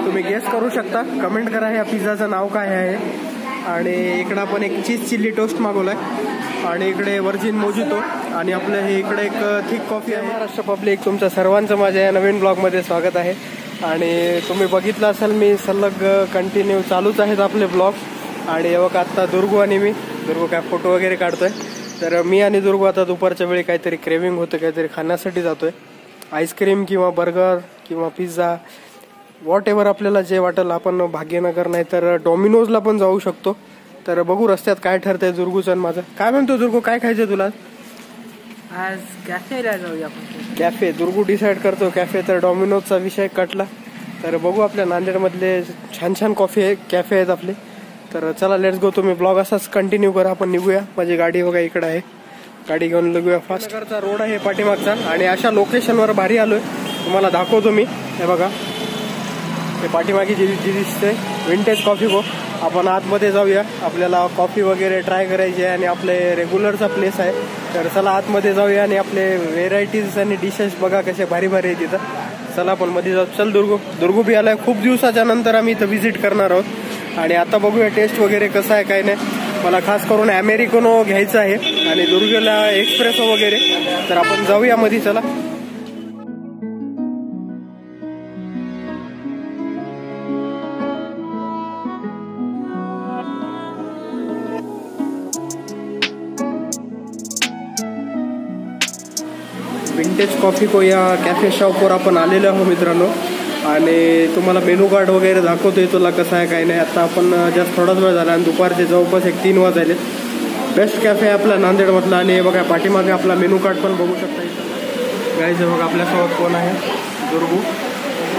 तुम्ही गेस करू शकता, कमेंट करा ह्या पिझ्झाचं नाव काय आहे। आणि इकडं आपण एक चीज चिल्ली टोस्ट मागवलाय आणि इकडे व्हर्जिन मोजितो आणि आपलं हे इकडे एक थिक कॉफी आहे। महाराष्ट्र पब्लिक, तुमचं सर्वांचं माझ्या या नवीन ब्लॉगमध्ये स्वागत आहे। आणि तुम्ही बघितलं असाल मी सलग कंटिन्यू चालूच आहेत आपले ब्लॉग। आणि बघा आता दुर्गू आणि मी, दुर्गू काय फोटो वगैरे काढतोय, तर मी आणि दुर्गू आता दुपारच्या वेळी काहीतरी क्रेविंग होतं, काहीतरी खाण्यासाठी जातोय। आईस्क्रीम किंवा बर्गर किंवा पिझ्झा, व्हॉट एव्हर आपल्याला जे वाटेल। आपण भाग्यनगर नाही तर डॉमिनोजला पण जाऊ शकतो। तर बघू रस्त्यात काय ठरतंय दुर्गूचं आणि माझं। काय म्हणतो दुर्गू, काय खायचं तुला आज? कॅफेला जाऊया आपण। कॅफे, दुर्गू डिसाईड करतो कॅफे, तर डॉमिनोजचा विषय कटला। तर बघू, आपल्या नांदेडमधले छान छान कॉफी आहे, कॅफे आहेत आपले। तर चला लेट्स गो, तुम्ही ब्लॉग असाच कंटिन्यू करा, आपण निघूया। माझी गाडी बघा इकडे आहे, गाडी घेऊन निघूया फास्ट। नगरचा रोड आहे पाठीमागचा आणि अशा लोकेशनवर भारी आलोय, तुम्हाला दाखवतो मी। हे बघा, हे पाठीमागे जी दिसते विंटेज कॉफी गो। आपण आतमध्ये जाऊया, आपल्याला कॉफी वगैरे ट्राय करायची आहे आणि आपले रेग्युलरचा प्लेस आहे। तर चला आतमध्ये जाऊया आणि आपले व्हेरायटीज आणि डिशेस बघा कसे भारी भारी आहे तिथं। चला आपण मध्ये जाऊ। चल दुर्गू बी आलाय, खूप दिवसाच्या नंतर आम्ही इथं व्हिजिट करणार आहोत। आणि आता बघूया टेस्ट वगैरे कसं आहे काय नाही। मला खास करून अमेरिकनो घ्यायचं आहे आणि दुर्गला एक्सप्रेसो वगैरे। तर आपण जाऊया मध्ये, चला। विंटेज कॉफी को या कॅफे शॉपवर आपण आलेलो आहोत मित्रांनो। आणि तुम्हाला मेनू कार्ड वगैरे दाखवतोय तुला कसं आहे काय नाही। आता आपण जास्त थोडाच वेळ झाला आणि दुपारचे जवळपास 3 वाजले। बेस्ट कॅफे आहे आपला नांदेडमधला। आणि बघा पाठीमागे आपला मेनू कार्ड पण बघू शकता इथं। गाईज बघा आपल्यासोबत कोण आहे, दुर्गू।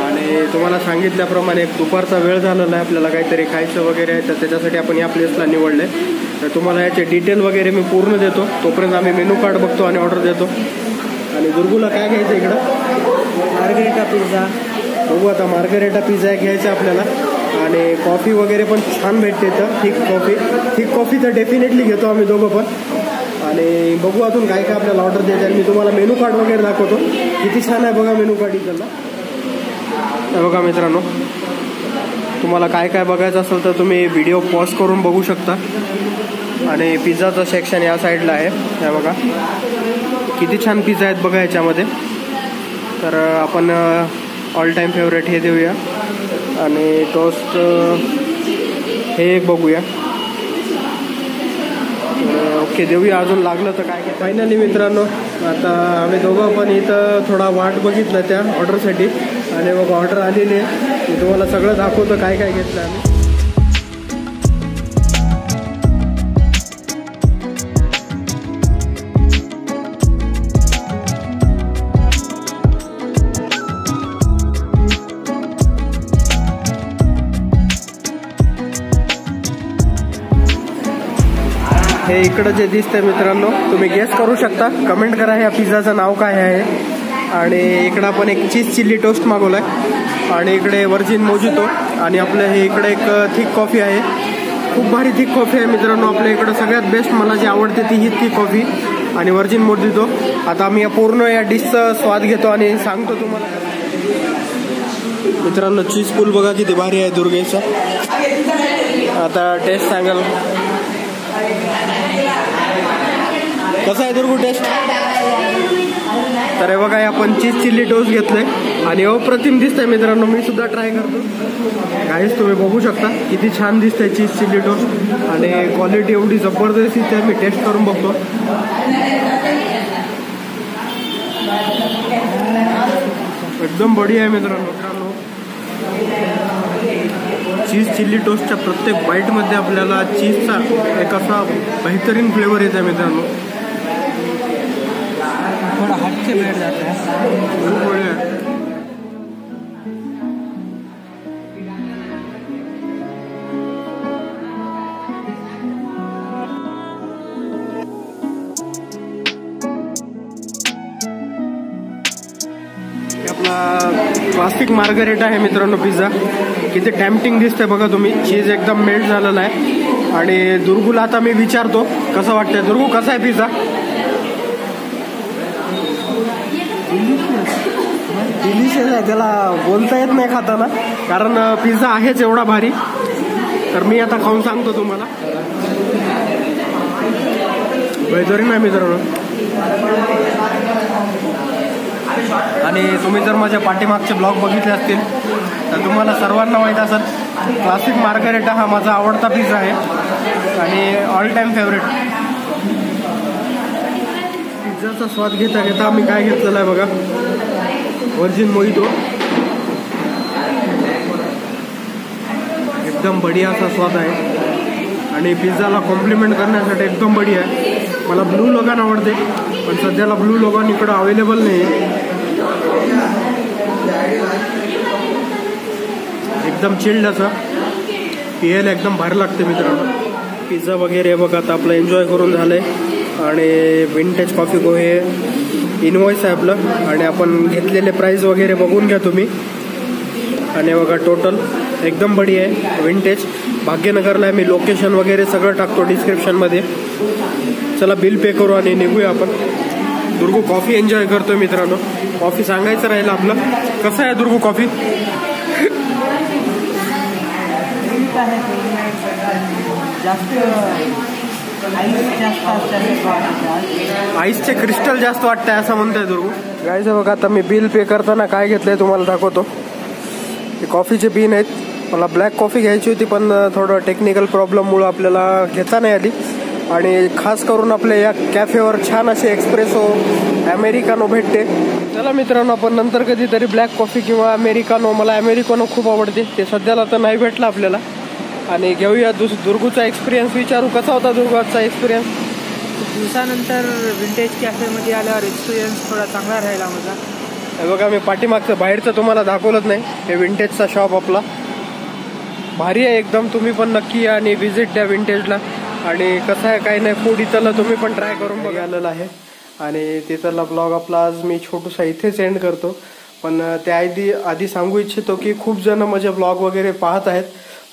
आणि तुम्हाला सांगितल्याप्रमाणे एक दुपारचा वेळ झालेला आहे, आपल्याला काहीतरी खायचं वगैरे आहे, तर त्याच्यासाठी आपण या प्लेसला निवडलं आहे। तर तुम्हाला याचे डिटेल वगैरे मी पूर्ण देतो, तोपर्यंत आम्ही मेनू कार्ड बघतो आणि ऑर्डर देतो। आणि दुर्गूला काय घ्यायचं इकडं? मार्गरेटा पिझ्झा बघू आता, मार्गरेटा पिझ्झा घ्यायचा आपल्याला। आणि कॉफी वगैरे पण छान भेटते इथं, थिक कॉफी तर डेफिनेटली घेतो आम्ही दोघं पण। आणि बघू अजून काय काय आपल्याला ऑर्डर द्यायचं आहे। मी तुम्हाला मेनू कार्ड वगैरे दाखवतो, किती छान आहे बघा मेनू कार्ड इथला। बघा मित्रांनो, तुम्हाला काय काय बघायचं असेल तर तुम्ही व्हिडिओ पॉज करून बघू शकता। आणि पिझ्झाचं सेक्शन या साईडला आहे, हे बघा किती छान पिझ्झा आहेत बघा याच्यामध्ये। तर आपण ऑल टाईम फेवरेट हे देऊया आणि टोस्ट हे एक बघूया। ओके देऊया, अजून लागलं तर काय काय। फायनली मित्रांनो, आता आम्ही दोघं पण इथं थोडा वाट बघितला त्या ऑर्डरसाठी। आणि मग ऑर्डर आलेली आहे, मी तुम्हाला सगळं दाखवतो काय काय घेतलं आम्ही। हे इकडं जे दिसतंय मित्रांनो, तुम्ही गेस करू शकता, कमेंट करा ह्या पिझ्झाचं नाव काय आहे। आणि इकडं आपण एक चीज चिल्ली टोस्ट मागवलाय आणि इकडे व्हर्जिन मोजितो आणि आपलं हे इकडे एक थिक कॉफी आहे, खूप भारी थिक कॉफी आहे मित्रांनो। आपल्या इकडं सगळ्यात बेस्ट मला जी आवडते ती ही थिक कॉफी आणि व्हर्जिन मोजितो। आता आम्ही या पूर्ण या डिशचा स्वाद घेतो आणि सांगतो तुम्हाला। मित्रांनो चीज पूल बघा किती भारी आहे दुर्गेचा, आता टेस्ट सांगाल कसं आहे दुर्गू टेस्ट? तर हे बघा आपण चीज चिल्ली टोस्ट घेतलंय आणि अप्रतिम दिसतंय मित्रांनो, मी सुद्धा ट्राय करतो। गाईस तुम्ही बघू शकता किती छान दिसतंय चीज चिल्ली टोस्ट आणि क्वालिटी एवढी जबरदस्त दिसते। मी टेस्ट करून बघतो, एकदम बढिया आहे मित्रांनो। चीज चिल्ली टोस्टच्या प्रत्येक बाईटमध्ये आपल्याला चीजचा एक असा बेहतरीन फ्लेवर येत आहे मित्रांनो, थोड़ा हट के बैठ जाता है, खूप बढिया आहे। आपला क्लासिक मार्गरेटा आहे मित्रांनो पिझ्झा, किती टेम्पटिंग दिसतंय बघा तुम्ही। चीज एकदम मेल्ट झालेला आहे आणि दुर्गूला आता मी विचारतो कसं वाटतंय। दुर्गू कसा आहे पिझ्झा? डिलिशियस आहे, त्याला बोलता येत नाही खाताना, कारण पिझ्झा आहेच एवढा भारी. तर मी आता खाऊन सांगतो तुम्हाला. बेहतरीन नाही मित्रांनो. आणि तुम्ही जर माझ्या पाठीमागचे ब्लॉग बघितले असतील तर तुम्हाला सर्वांना माहीत असेल क्लासिक मार्गरेटा हा माझा आवडता पिझ्झा आहे आणि ऑल टाइम फेवरेट. पिझ्झाचा स्वाद घेता घेता आम्ही काय घेतलेला आहे बघा, व्हर्जिन मोहितो. एकदम बढिया असा स्वाद आहे आणि पिझ्झाला कॉम्प्लिमेंट करण्यासाठी एकदम बढिया आहे. मला ब्लू लोगान आवडते, पण सध्याला ब्लू लोगान इकडं अवेलेबल नाही आहे. एकदम चिल्ड असं पियायला एकदम भारी लागते मित्रांनो. पिझ्झा वगैरे बघा आता आपलं एन्जॉय करून झालंय आणि विंटेज कॉफी गो हे इनवॉइस आहे आपलं आणि आपण घेतलेले प्राइस वगैरे बघून घ्या तुम्ही. आणि बघा टोटल एकदम बढिया आहे. विंटेज भाग्यनगरला आहे. मी लोकेशन वगैरे सगळं टाकतो डिस्क्रिप्शनमध्ये. चला बिल पे करू आणि निघूया आपण. दुर्गू कॉफी एन्जॉय करतोय मित्रांनो. कॉफी सांगायचं राहिलं आपलं. कसं आहे दुर्गू कॉफी? आईसचे क्रिस्टल जास्त वाटतंय असं म्हणतंय दुर्गू. गाईज बघा आता मी बिल पे करताना काय घेतलंय तुम्हाला दाखवतो. हे कॉफीचे बीन आहेत. मला ब्लॅक कॉफी घ्यायची होती पण थोडं टेक्निकल प्रॉब्लेममुळं आपल्याला घेता नाही आली. आणि खास करून आपल्या या कॅफेवर छान असे एक्सप्रेसो अमेरिकानो भेटते. चला मित्रांनो आपण नंतर कधीतरी ब्लॅक कॉफी किंवा अमेरिकानो, मला अमेरिकानो खूप आवडते, ते सध्याला तर नाही भेटलं आपल्याला. आणि घेऊया दुर्गूचा एक्सपिरियन्स. विचारू कसा होता दुर्गूचा एक्सपिरियन्स. दिवसानंतर विंटेज कॅफेमध्ये आल्यावर एक्सपिरियन्स थोडा चांगला राहिला माझा. हे बघा मी पाठीमागचं बाहेरचं तुम्हाला दाखवलंच नाही. हे विंटेजचा शॉप आपला भारी आहे एकदम. तुम्ही पण नक्की या आणि व्हिजिट द्या विंटेजला. आणि कसं आहे काही नाही, फूड इथला तुम्ही पण ट्राय करून बघायला आहे. आणि तिथला ब्लॉग आपला आज मी छोटूसा इथेच एंड करतो. पण त्या आधी सांगू इच्छितो की खूप जण माझे ब्लॉग वगैरे पाहत आहेत.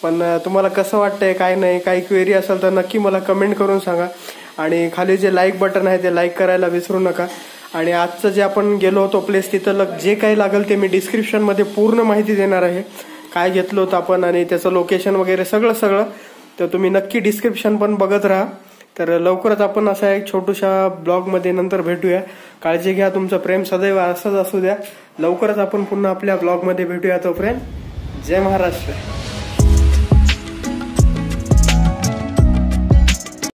पण तुम्हाला कसं वाटतंय काय नाही, काही क्वेरी असेल तर नक्की मला कमेंट करून सांगा. आणि खाली जे लाईक बटन आहे ते लाईक करायला विसरू नका. आणि आजचं जे आपण गेलो होतो प्लेस तिथं जे काही लागेल ते मी डिस्क्रिप्शनमध्ये पूर्ण माहिती देणार आहे. काय घेतलं होतं आपण आणि त्याचं लोकेशन वगैरे सगळं तर तुम्ही नक्की डिस्क्रिप्शन पण बघत राहा. तर लवकरच आपण असा एक छोटूशा ब्लॉगमध्ये नंतर भेटूया. काळजी घ्या. तुमचं प्रेम सदैव असंच असू द्या. लवकरच आपण पुन्हा आपल्या ब्लॉगमध्ये भेटूया. तोपर्यंत जय महाराष्ट्र.